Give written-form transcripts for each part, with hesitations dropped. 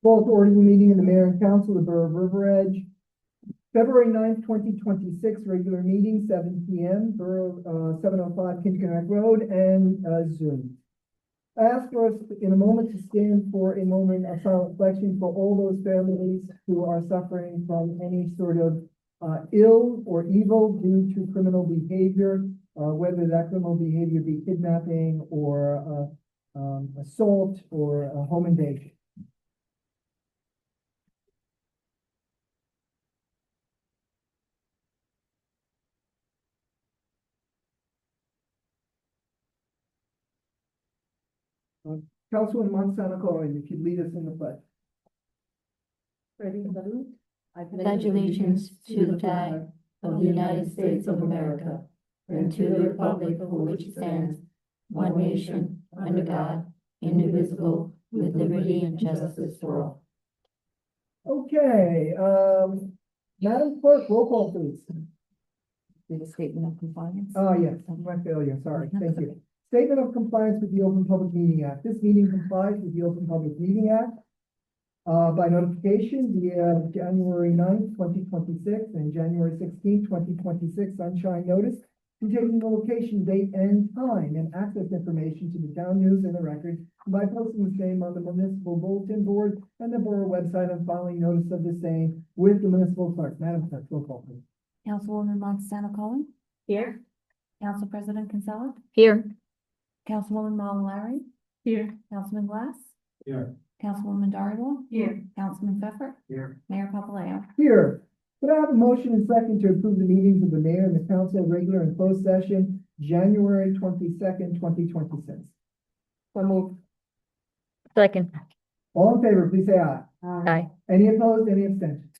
Call to order the meeting of the mayor and council of the Borough of River Edge. February 9th, 2026, regular meeting, 7 p.m., Borough, 705 Kincaid Road, and Zoom. I ask for us in a moment to stand for a moment of silent reflection for all those families who are suffering from any sort of ill or evil due to criminal behavior, whether that criminal behavior be kidnapping or assault or home invasion. Councilman Monsanto Cohen, if you'd lead us in the pledge. Ready to salute? I pledge allegiance to the flag of the United States of America and to the republic for which it stands, one nation, under God, indivisible, with liberty and justice for all. Okay, Madam Clerk, roll call please. Did a statement of compliance? Oh, yes, my failure, sorry, thank you. Statement of compliance with the Open Public Meeting Act. This meeting complies with the Open Public Meeting Act by notification via January 9th, 2026 and January 16th, 2026 sunshine notice containing the location, date, and time and access information to the town news and the record by posting the same on the municipal bulletin board and the borough website and filing notice of the same with the municipal clerk. Madam Clerk, roll call please. Councilwoman Monsanto Cohen, Here. Council President Kinsella, Here. Councilwoman Mallory, Here. Councilman Glass, Here. Councilwoman Dorival, Here. Councilman Pfeffer, Here. Mayor Papaleo. Here. Could I have a motion and second to approve the meetings of the mayor and the council regular and closed session, January 22nd, 2026? So move. Second. All in favor, please say aye. Aye. Any opposed, any abstentions?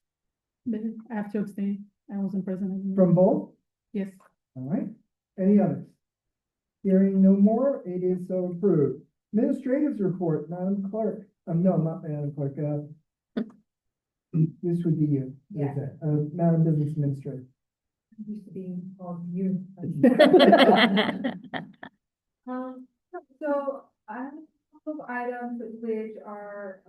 I have to abstain. I wasn't present. From both? Yes. All right. Any others? Hearing no more, it is so approved. Administrative report, Madam Clerk. No, not Madam Clerk. This would be you. Yeah. Madam Business Administrator. Used to be called you. So I have a couple of items which are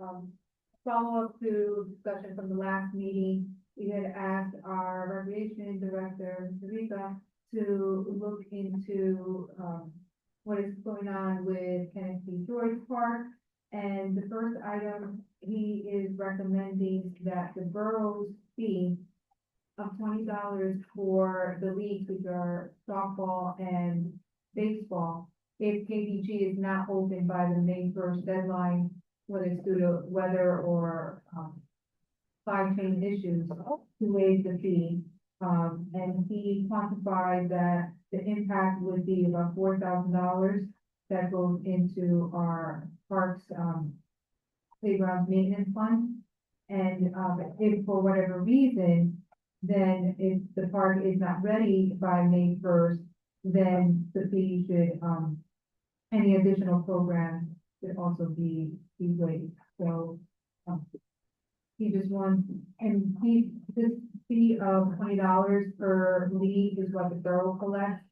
follow-up to discussion from the last meeting. We had asked our recreation director, Teresa, to look into what is going on with Kenneth C. George Park. And the first item, he is recommending that the borough's fee of $20 for the leagues, which are softball and baseball, if KBG is not open by the May 1st deadline, whether it's due to weather or supply chain issues, to waive the fee. And he quantified that the impact would be about $4,000 that goes into our parks playground maintenance fund. And if for whatever reason, then if the park is not ready by May 1st, then the fee should any additional programs should also be waived. So he just wants, and this fee of $20 per league is what the borough collects.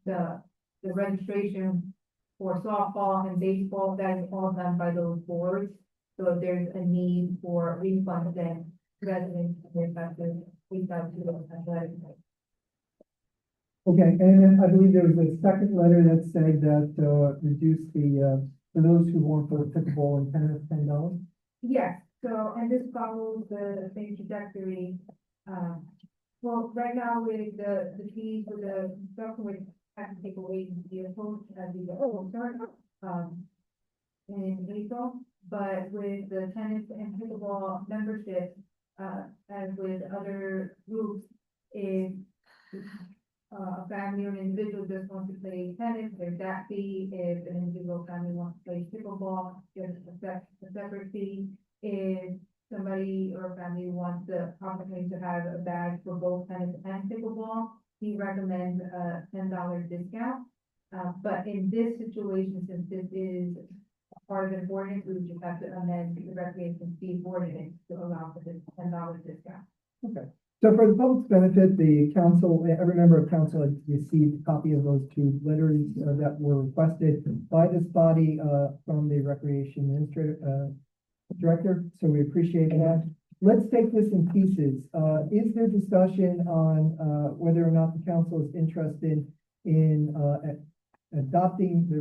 The registration for softball and baseball, that is all done by those boards. So if there's a need for refund, then residents have to reach out to those athletics. Okay, and I believe there was a second letter that said that reduce the for those who want for the pickleball and tennis $10. Yes, so, and this follows the same trajectory. Well, right now with the fees for the construction, we have to take away the vehicles as we get closer, in April. But with the tennis and pickleball membership, as with other groups, if a family or an individual just wants to play tennis, there's that fee. If an individual family wants to play pickleball, there's a separate fee. If somebody or family wants the opportunity to have a bag for both tennis and pickleball, he recommends a $10 discount. But in this situation, since this is part of an ordinance, we would just have to amend the recreation fee ordinance to allow for this $10 discount. Okay. So for the public's benefit, the council, every member of council has received a copy of those two letters that were requested by this body from the recreation administrator, Director, so we appreciate that. Let's take this in pieces. Is there discussion on, whether or not the council is interested in, adopting the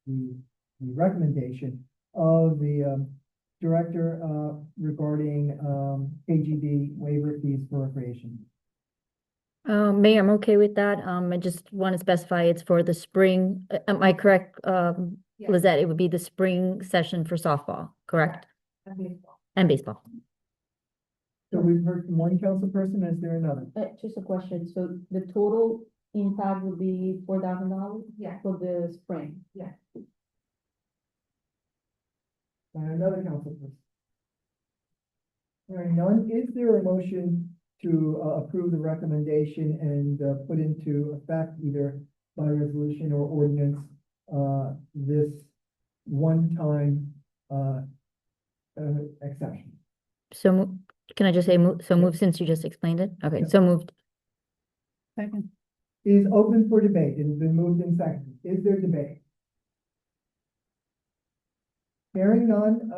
the recommendation of the, director, regarding, KGB waiver fees for recreation? Mayor, I'm okay with that. I just want to specify it's for the spring. Am I correct, Yes. Lizette? It would be the spring session for softball, correct? And baseball. And baseball. So we've heard from one council person. Is there another? Just a question, so the total impact would be $4,000 Yes, for the spring? yes. And another council person? Hearing none, is there a motion to approve the recommendation and put into effect either by resolution or ordinance this one-time exception? So can I just say, so move since you just explained it? Okay, Yeah. so moved. Second. Is open for debate. It has been moved and seconded. Is there debate? Hearing none,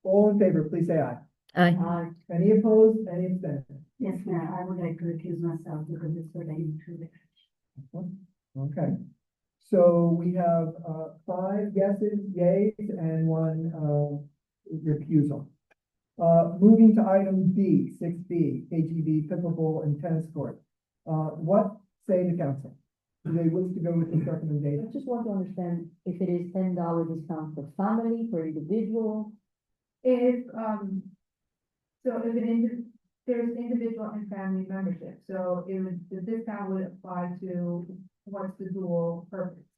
all in favor, please say aye. Aye. Any opposed, any abstentions? Yes, Mayor, I would like to recuse myself because it's relating to the. Okay, so we have, 5 yeses, yays, and 1, recusal. Moving to item B, 6B, KGB pickleball and tennis court. What say the council? Do they wish to go with this I recommendation? just want to understand if it is $10 discount for family, for individual. If, so if there's individual and family membership, so the discount would apply to what's the dual purpose.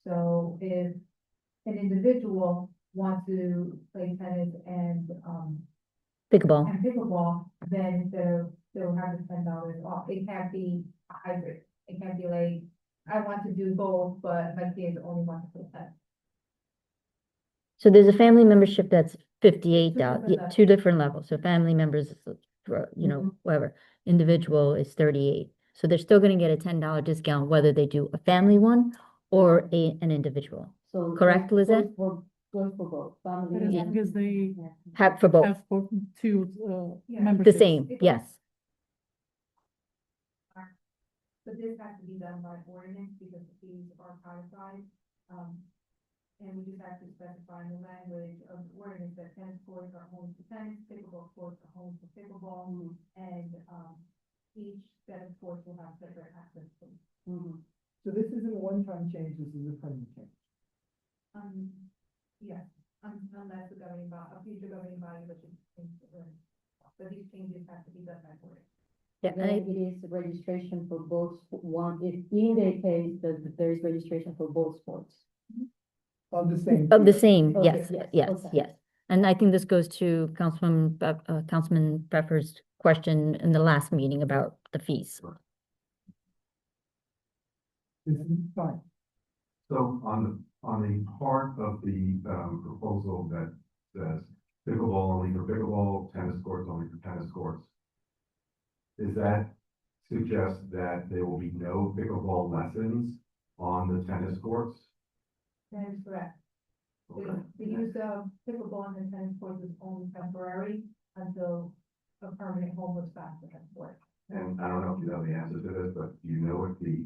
So if an individual wants to play tennis and Pickleball. pickleball, then they'll have the $10 off. It can't be a hybrid. It can't be like, I want to do both, but my kids only want to play tennis. So there's a family membership that's $58, different two different levels. So family members, for, Mm-hmm. whatever, individual is 38. So they're still gonna get a $10 discount whether they do a family one or an individual. So. Correct, goes Lizette? For both, family. That is Yeah. because they Yeah. Have for both, have for two, Yeah. the memberships. same, yes. But this has to be done by ordinance because the fees are codified. And we just have to specify in the language of the ordinance that tennis courts are home to tennis, pickleball courts are home to pickleball. And, each set of courts will have separate access to. Mhm. So this isn't a one-time change, this is a permanent change. Yes, unless the governing body, a future governing body, which is, but these changes have to be done by ordinance. Yeah, Then it is registration for both, one, if in the case that there is registration for both sports. Of the same. of the tier. same, Okay, yes, yes, yes, okay. yes. And I think this goes to Councilman Pfeffer's question in the last meeting about the fees. This is fine. So on the part of the proposal that says pickleball only for pickleball, tennis courts only for tennis courts, does that suggest that there will be no pickleball lessons on the tennis courts? That is correct. Okay. The use of pickleball and the tennis courts is only temporary until a permanent home was found for that sport. And I don't know if you know the answer to this, but do you know if the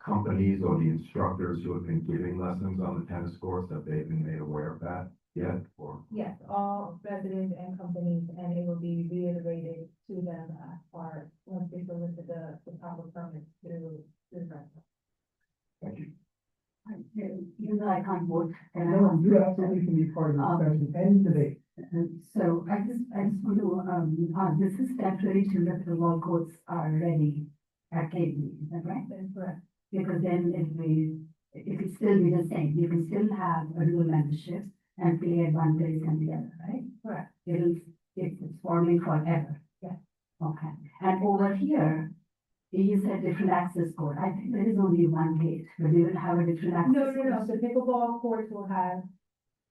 companies or the instructors who have been giving lessons on the tennis courts, have they been made aware of that yet, or? Yes, all residents and companies, and it will be reiterated to them as far, once they solicit the proper permits to the rest. Thank you. You know, I can't vote. No, you absolutely can be part of the discussion and debate. So I just want to, this is temporary till the pickleball courts are ready at KB, is that right? That is correct. Because then if it still be the same, you can still have a dual membership and play at one place and the other, right? Correct. It's forming forever. Yeah. Okay, and over here, you said different access code, I think there is only one gate, but you will have a different access. No, code. the pickleball courts will have,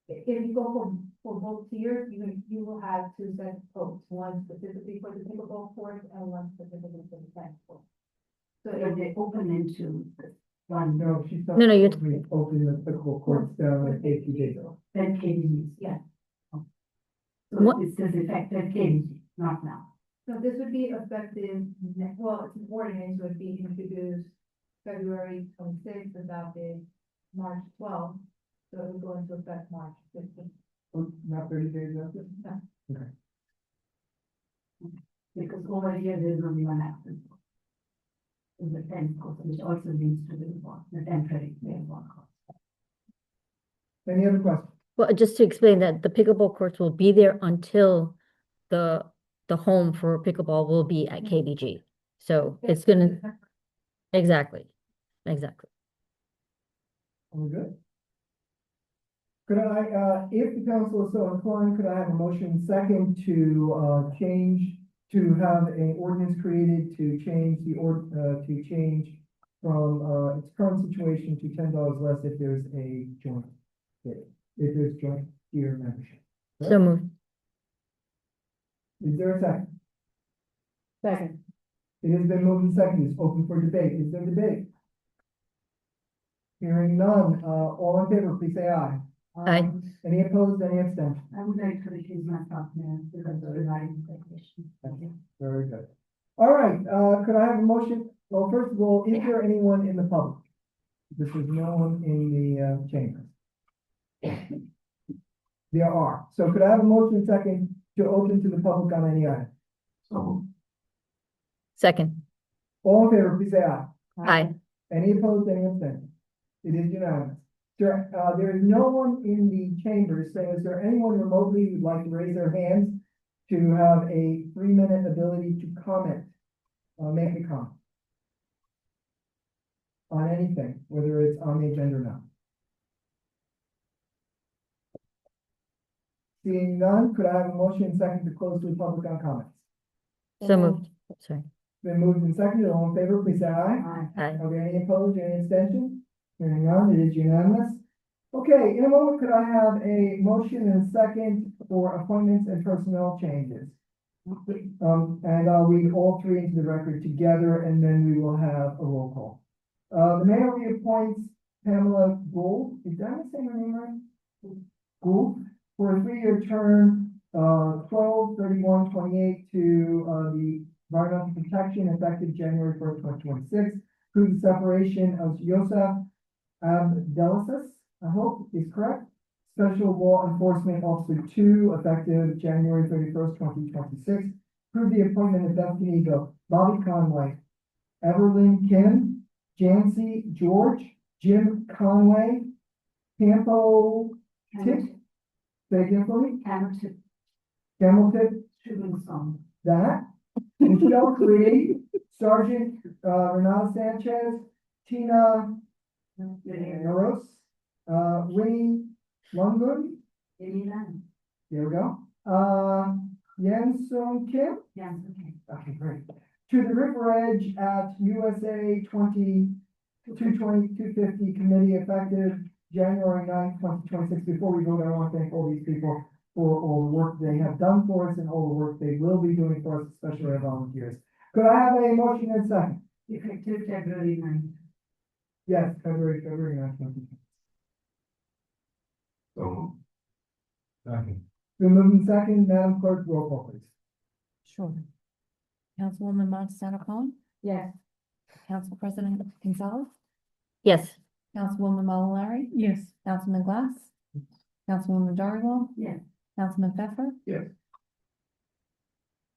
if you go for both tiers, you will have 2 sets of codes, one specifically for the pickleball court and one specifically for the tennis court. So So they open into one. No, she's not. No, no, you're- We open the pickleball courts down at ATJ. Then KBG's, yeah. So What- it says effective KBG, not now. So this would be effective, well, it's an ordinance would be introduced February 26th, adopted March 12th. So it would go into effect March 15th. Not 30 days after? Because over here, there's only one absence. In the tenth course, which also leads to the temporary playground course. Any other questions? Well, just to explain that the pickleball courts will be there until the home for pickleball will be at KBG. So it's gonna, exactly. Are we good? Could I, if the council is so inclined, could I have a motion second to, to have an ordinance created to change to change from, its current situation to $10 less if there's a joint bid, if there's joint tier membership? So moved. Is there a second? Second. It has been moved and seconded. It's open for debate. Is there debate? Hearing none, all in favor, please say aye. Aye. Any opposed, any abstentions? I would like to recuse myself now because of the line question. Very good. All right, could I have a motion? Well, first of all, is there anyone in the public? This is no one in the, chamber. There are. So could I have a motion second to open to the public on any item? So, Second. All in favor, please say aye. Aye. Any opposed, any abstentions? It is unanimous. There is no one in the chamber, so is there anyone remotely who'd like to raise their hands to have a 3-minute ability to comment, make a comment on anything, whether it's on the agenda or not? Seeing none, could I have a motion second to close to the public on comments? So moved. Sorry. Been moved and seconded, all in favor, please say aye. Aye. Are there any opposed, any abstentions? Hearing none, it is unanimous. Okay, in a moment, could I have a motion and a second for appointments and personnel changes? And I'll read all three into the record together, and then we will have a roll call. The mayor reappoints Pamela Gould, is that I saying her name right? Gould, for a 3-year term, 12/31/28 to, the environmental protection effective January 1st, 2026. Approve the separation of Yosef Abdelaziz, I hope is correct. Special Law Enforcement Officer 2, effective January 31st, 2026. Approve the appointment of Beth Canigo, Bobby Conway, Everlyn Kim, Jancy George, Jim Conway, Campo Tick, say again for me, Camel Tick, Shooting song. that, Michelle Creed, Sergeant, Renata Sanchez, Tina Naros, Winnie Lungun, there we go. Yen Sung Kim, Yes, okay. okay, great. To the River Edge at USA 250 committee effective January 9th, 2026. Before we vote, I want to thank all these people for all the work they have done for us and all the work they will be doing for us, especially our volunteers. Could I have a motion and second? Effective February 9th. Yes, February 9th. so. Second. Been moved and second, Madam Clerk, roll call please. Sure. Councilwoman Montesano Cohen, Yes. Council President Gonzalez, Yes. Councilwoman Mallory, Yes. Councilman Glass, Councilwoman Doривall, Yes. Councilman Pfeffer,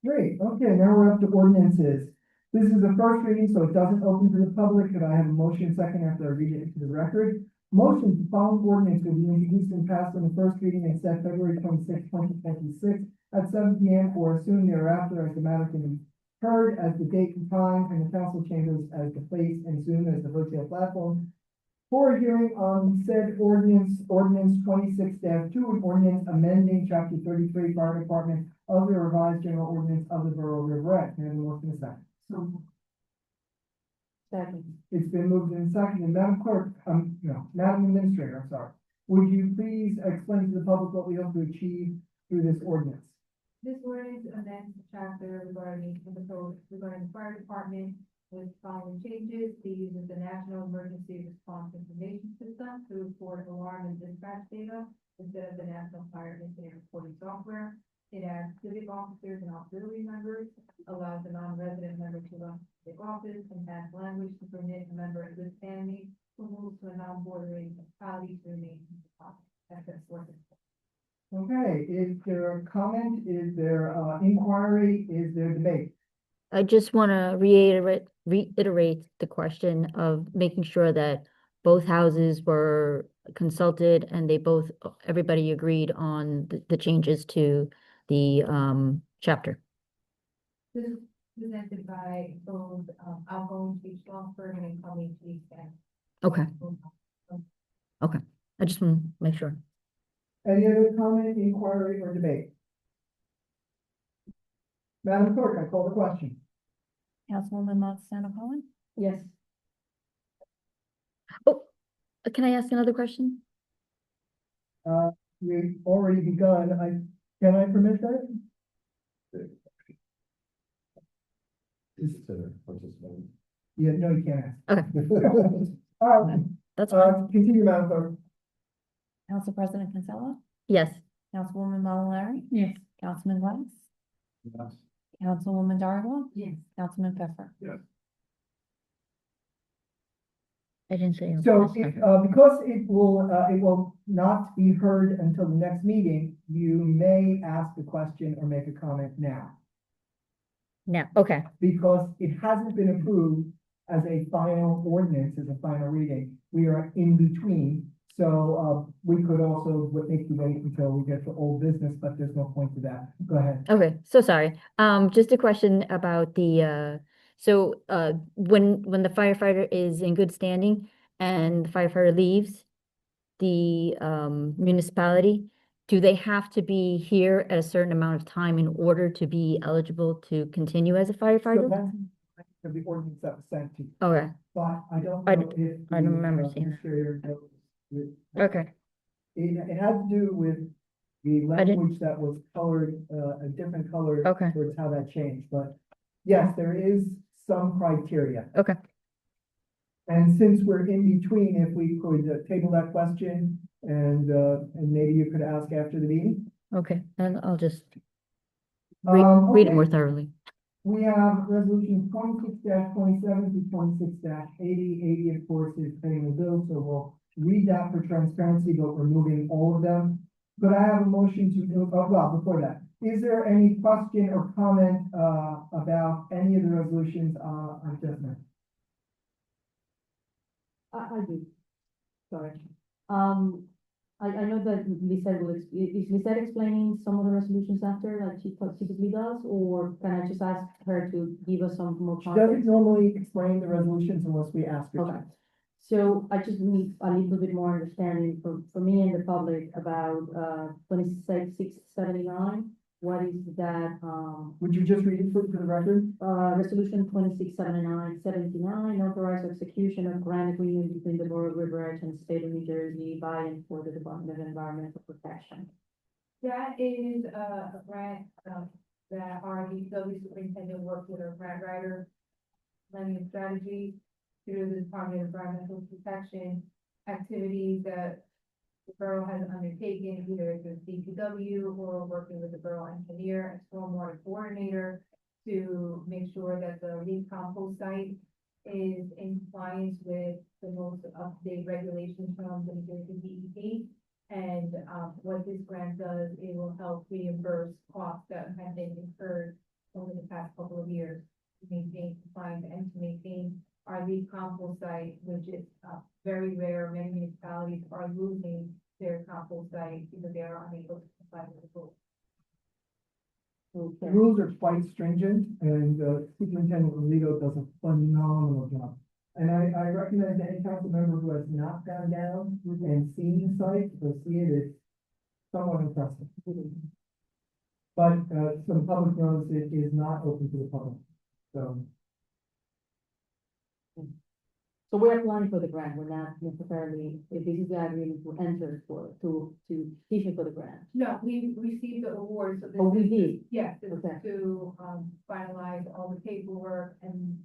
Great, okay, now we're up to ordinances. This is the first reading, so it doesn't open to the public. Could I have a motion second after I read it into the record? Motion to follow ordinance will be introduced and passed on the first reading and set February 26th, 2026 at 7 p.m. or as soon thereafter as the matter can be heard as the date and time in the council chambers as the place and soon as the virtual platform. For a hearing on said ordinance 26-2, an ordinance amending chapter 33 fire department of the revised general ordinance of the Borough of River Edge. May I have a motion in a second? So, second. It's been moved and seconded. Madam Clerk, Madam Administrator, I'm sorry. Would you please explain to the public what we hope to achieve through this ordinance? This ordinance amends the chapter regarding the code regarding the fire department with following changes, to use the National Emergency Response Information System to report alarm and dispatch data instead of the National Fire Incident Reporting Software. It adds civic officers and auxiliary members, allows a non-resident member to run civic office, and adds language to permit a member of good standing who moves to a non-bordering municipality to remain in the office. That's it for this. Okay, is there a comment? Is there, inquiry? Is there debate? I just want to reiterate the question of making sure that both houses were consulted and they both, everybody agreed on the changes to the chapter. This is presented by both, outgoing chief law firm and incoming chief staff. Okay, okay. I just want to make sure. Any other comment, inquiry, or debate? Madam Clerk, I call the question. Councilwoman Monticello Cohen? Yes. Oh, can I ask another question? We've already begun. Can I permit that? Yeah, no, you can't ask. Okay. All right, That's fine. continue, Madam Clerk. Council President Kinsella? Yes, Councilwoman Mallory? Yes. Councilman Glass? Yes. Councilwoman Darwell? Yes. Councilman Pfeffer? Yes. I didn't say. So, because it will not be heard until the next meeting, you may ask a question or make a comment now. Now, okay, Because it hasn't been approved as a final ordinance, as a final reading. We are in between. So, we could also make you wait until we get to old business, but there's no point to that. Go ahead. okay, so sorry. Just a question about the, when the firefighter is in good standing and the firefighter leaves the municipality, do they have to be here at a certain amount of time in order to be eligible to continue as a So firefighter? that's the ordinance that was sent to you. Okay, But I don't I know if. I don't the, remember seeing that. administrator knows with- okay, It had to do with the I didn't- language that was colored, a different color. Okay. Towards how that changed, but yes, there is some criteria. okay, And since we're in between, if we could table that question and maybe you could ask after the meeting. okay, and I'll just read it Okay. more thoroughly. We have resolution 26-27 to 26-80. 80, of course, is paying the bill, so we'll read that for transparency, but we're moving all of them. Could I have a motion to, well, before that, is there any question or comment, about any of the resolutions, on just now? I do. Sorry. I know that Lisa is Lisa explaining some of the resolutions after, like she typically does, or can I just ask her to give us some more She doesn't context? normally explain the resolutions unless we ask her Okay, to. so I just need a little bit more understanding for me and the public about, 2679. What is that, Would you just read it for the record? resolution 2679 authorized execution of grant agreement between the Borough of River Edge and the State of New Jersey by and for the Department of Environmental Protection. That is a grant, that our DPW superintendent worked with our grant writer, planning and strategy through the Department of Environmental Protection activities that the borough has undertaken, either through DPW or working with the borough engineer and stormwater coordinator to make sure that the leaf compost site is in compliance with the most up-to-date regulations from the New Jersey DEP. And, what this grant does, it will help reimburse costs that have been incurred over the past couple of years to maintain compliance and to maintain our leaf compost site, which is, very rare. Many municipalities are losing their compost site because they are unable to comply with the rules. The Okay. rules are quite stringent and Superintendent Leo does a phenomenal job. And I recommend that any council member who has not gone down and seen the site, to see it, it's somewhat impressive. But some public knows it is not open to the public, so. So we're applying for the grant, we're not necessarily, if this is the agreement to enter for, to petition for the grant. No, we received the award, so this Oh, we is- did, Yes, this is Okay. to, finalize all the paperwork and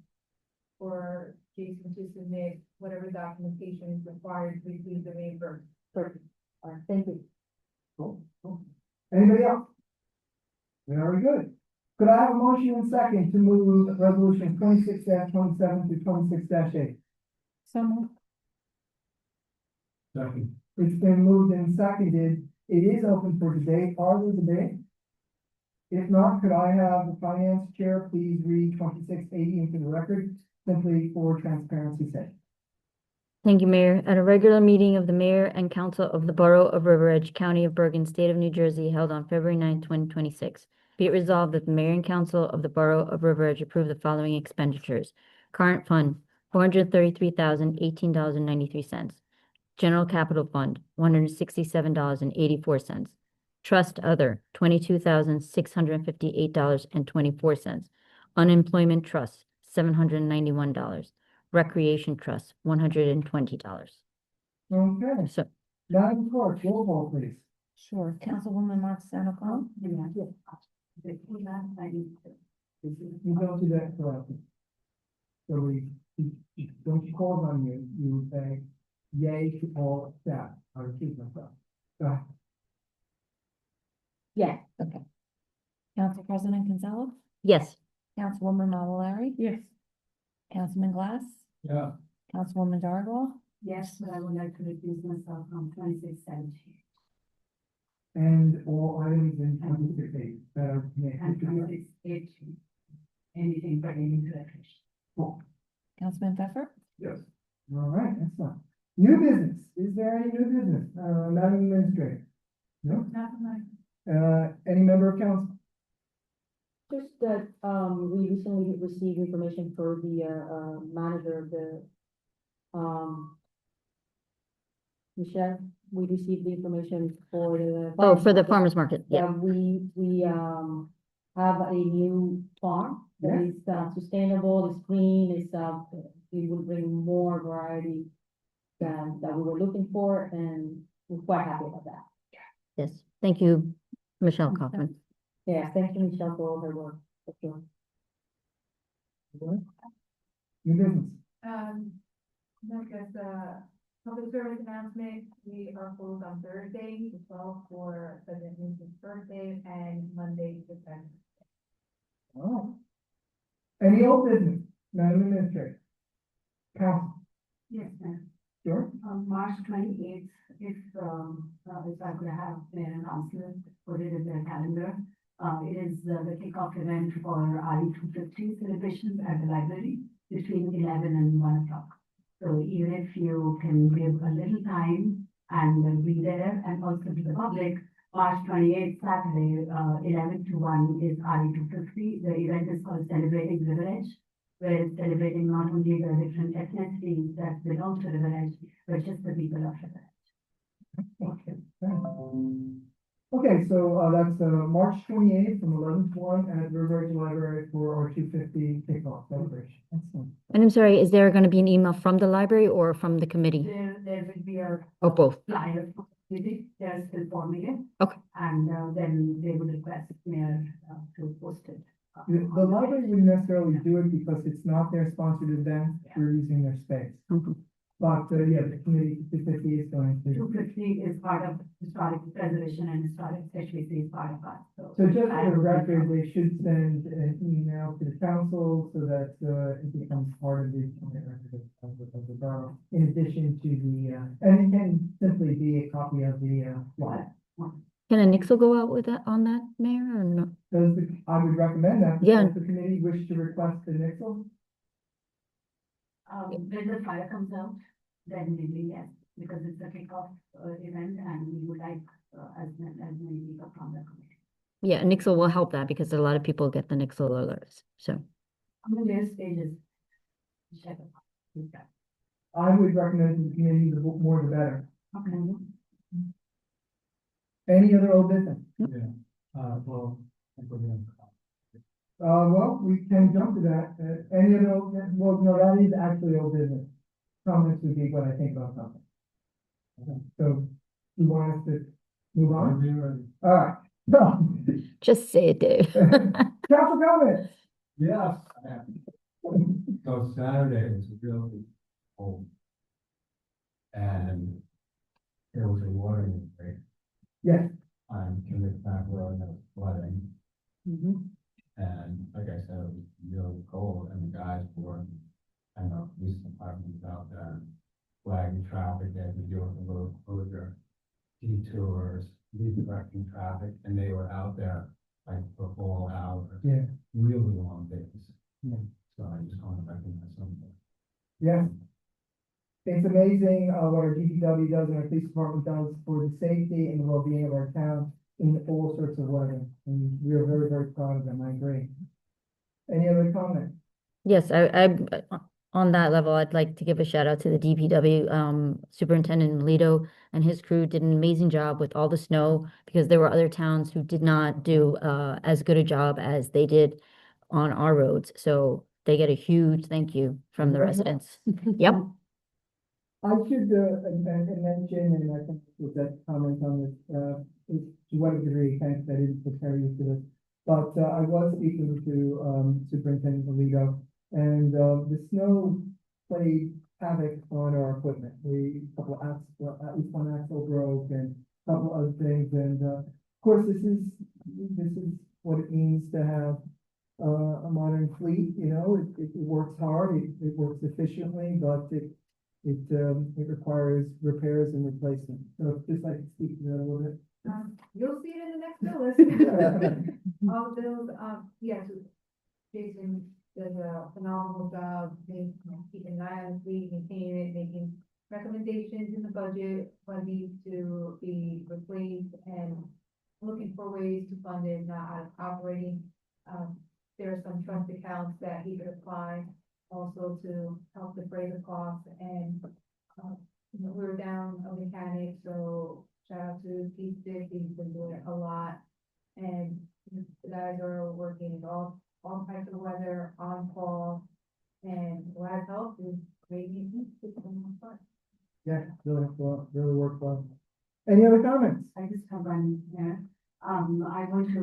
for Jason to submit whatever documentation is required to receive the reimbursement. Perfect. All right, thank you. Cool, cool. Anybody else? Very good. Could I have a motion and second to move resolution 26-27 to 26-8? So moved. Second. It's been moved and seconded. It is open for debate. Are there debate? If not, could I have the finance chair please read 2680 into the record, simply for transparency's sake? Thank you, Mayor. At a regular meeting of the Mayor and Council of the Borough of River Edge, County of Bergen, State of New Jersey, held on February 9, 2026. Be it resolved that the Mayor and Council of the Borough of River Edge approve the following expenditures. Current Fund, $433,018.93. General Capital Fund, $167.84. Trust Other, $22,658.24. Unemployment Trust, $791. Recreation Trust, $120. Okay, So, Madam Clerk, roll call please. Sure. Councilwoman Martin Cole? You go to that correctly. So don't you call on you, you say yay to all staff. I repeat myself. Go ahead. Yeah. Okay. Council President Gonzalo? yes. Councilwoman Mallal, Yes. Councilman Glass? Yeah. Councilwoman Darrell? Yes, but I would like to recuse myself from 2670. And all items in 2680 that are connected to that. 2680. Anything pertaining to recreation. Cool. Councilman Pfeffer? Yes. All right, excellent. New business, is there any new business, Madam Administrator? No? Any member of council? Just that, we recently received information for the, manager of the, Michelle, we received the information for the. Oh, for the farmer's market, yeah. Yeah, we have a new farm that Yeah. is sustainable, it's green, it's, it will bring more variety that we were looking for, and we're quite happy about that. Yes. Thank you, Michelle Kaufman. Yeah, thank you, Michelle, for all her work. for sure. New business. Just a public service announcement, we are closed on Thursday, the 12th, for President Nixon's birthday, and Monday, the 10th. Oh. Any old business, Madam Administrator? Council, Yes, ma'am. sure? On March 28th, if I could have the announcement, put it in their calendar. It is the kickoff event for RE 250 celebrations at the library between 11 and 1 o'clock. So even if you can give a little time and be there, and also to the public, March 28th, Saturday, 11 to 1 is RE 250. The event is called Celebrating River Edge, where it's celebrating not only the different ethnicities that belong to River Edge, but just the people of River Edge. Okay. Okay, so, that's, March 28th from 11 to 1 at River Edge Library for our 250 kickoff celebration. Excellent. And I'm sorry, is there going to be an email from the library or from the committee? There will be a Or both? flyer for the meeting, they're still forming it. Okay. And then they would request mayor to post it. The library wouldn't necessarily do it because it's not their sponsored event, we're using their space. Mhm. But, yeah, the committee 250 is going to. 250 is part of historic preservation and historic HVC is part of that, so. So just for the record, they should send an email to the council so that, it becomes part of the borough. In addition to the, and it can simply be a copy of the, flyer. Can a nixel go out with that, on that, Mayor, or no? I would recommend that. Yeah. Does the committee wish to request the nixel? When the flyer comes out, then maybe yes, because it's a kickoff event and we would like as many people from the committee. Yeah, a nixel will help that because a lot of people get the nixel alerts, so. On the later stages. Check it. I would recommend to the committee, the more the better. Okay. Any other old business? Yeah. Well. Well, we can jump to that. Any other, well, no, that is actually old business. Comments would be what I think about something. So, you want us to move on? All right. So, Just say it, Dave. council comments. Yes. So Saturday was really cold. And there was a watering break Yes. on Kendrick Back Road that was flooding. Mhm. And like I said, it was really cold and the guys were, I know, police departments out there flagging traffic, they had to deal with the road closure, detours, redirecting traffic, and they were out there like for 4 hours. Yeah. Really long days. Yeah. So I just want to recognize something. Yeah. It's amazing, what our DPW does and our police department does for the safety and the well-being of our town in all sorts of weather. And we are very, very proud of them, I agree. Any other comments? Yes, on that level, I'd like to give a shout out to the DPW, Superintendent Melito and his crew did an amazing job with all the snow because there were other towns who did not do, as good a job as they did on our roads. So they get a huge thank you from the residents. Yep. I should, mention, and I think with that comment on this, to what degree, thanks, I didn't prepare you for this. But, I was speaking to, Superintendent Alito, and, the snow played havoc on our equipment. A couple of at least one axle broke and a couple other things, and, of course, this is what it means to have, a modern fleet, you know, it works hard, it works efficiently, but it requires repairs and replacement. So just like to speak to that a little bit. You'll see it in the next bill list. All bills, yes, Jason does a phenomenal job, keeping an eye on the fleet, maintaining it, making recommendations in the budget, what needs to be replaced, and looking for ways to fund it, not out of operating. There are some trust accounts that he could apply also to help defray the cost, and, we're down a mechanic, so shout out to Keith Dick, he's been doing it a lot. And the guys are working all types of weather, on call, and what help is making it fun. Yeah, really worked well. Any other comments? I just have one here. I want to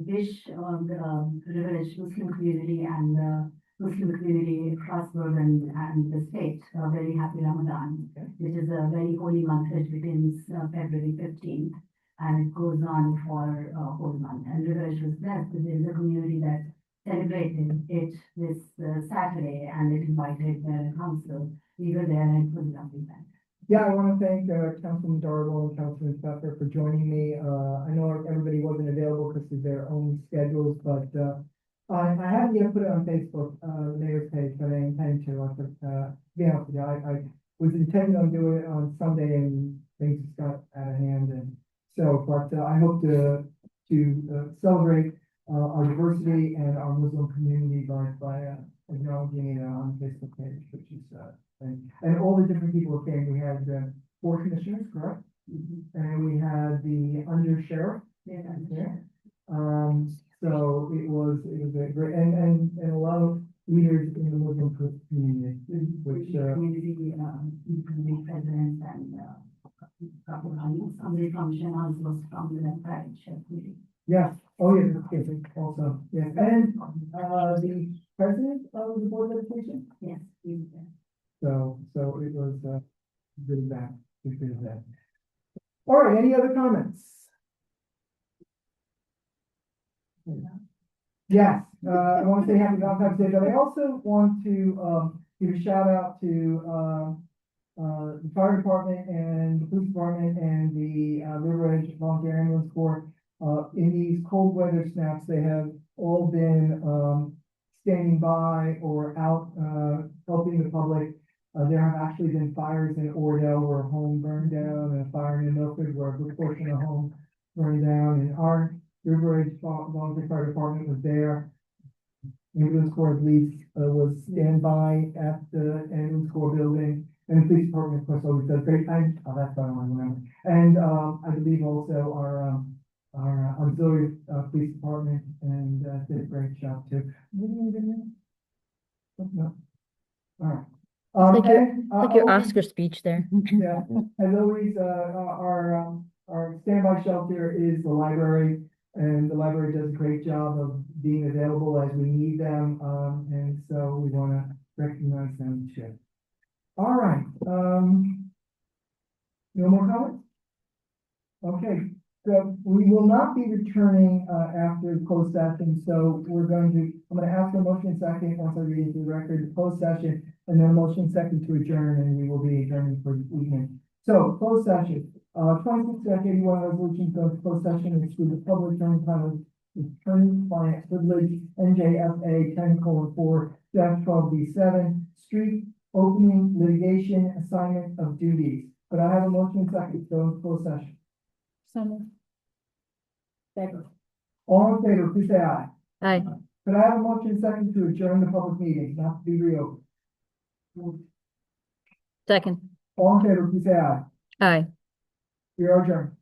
wish the Riverage Muslim community and the Muslim community across Berlin and the state a very happy Ramadan, which is a very holy month which begins February 15th and it goes on for a whole month. And Riverage was blessed that there is a community that celebrated it this Saturday and it invited their council. We were there and it was a lovely event. Yeah, I want to thank Councilman Darwell and Councilman Pfeffer for joining me. I know everybody wasn't available because of their own schedules, but I haven't yet put it on Facebook, the mayor's page, but I intend to. Be honest with you, I was intending on doing it on Sunday and things just got out of hand, and so, but I hope to celebrate our diversity and our Muslim community by acknowledging it on the Facebook page, which is and all the different people who came. We had 4 commissioners, correct? And we had the under sheriff. Yeah. So it was a great, and a lot of leaders in the Muslim community, which, community presidents and somebody from Shanaz was from the private chef meeting. yeah, oh, yeah, okay, also, yeah, and, the president of the Board of Education. Yes, he was there. So it was, good of that, good of that. All right, any other comments? Yes, I want to say happy Valentine's Day, but I also want to, give a shout out to, the fire department and the police department and the, River Edge Volunteer Ambulance Corps. In these cold weather snaps, they have all been, standing by or out, helping the public. There have actually been fires in Ordell where a home burned down, and a fire in Milford where a good portion of the home burned down, and our River Edge Volunteer Fire Department was there. Ambulance Corps, I believe, was standby at the Ambulance Corps building, and the police department, of course, always does great. That's what I want to remember. And, I believe also our auxiliary, police department, and, did a great job too. No. All right. Like your always- Oscar speech there. Yeah, as always, our standby shelter is the library. And the library does a great job of being available as we need them, and so we want to recognize them too. All right, no more comments? Okay, so we will not be returning, after closed session, so I'm gonna ask for a motion second, once I read into the record, the closed session, and then a motion second to adjourn, and we will be adjourning for the evening. So, closed session, 26-81 resolution goes to closed session and exclude the public during time of attorney-client privilege, NJFA 10:4-12B7, street opening litigation assignment of duties. But I have a motion second to go into closed session. So moved. Second. All in favor, please say aye. Aye. Could I have a motion second to adjourn the public meeting, not to be reopened? Second. All in favor, please say aye. Aye. We are adjourned.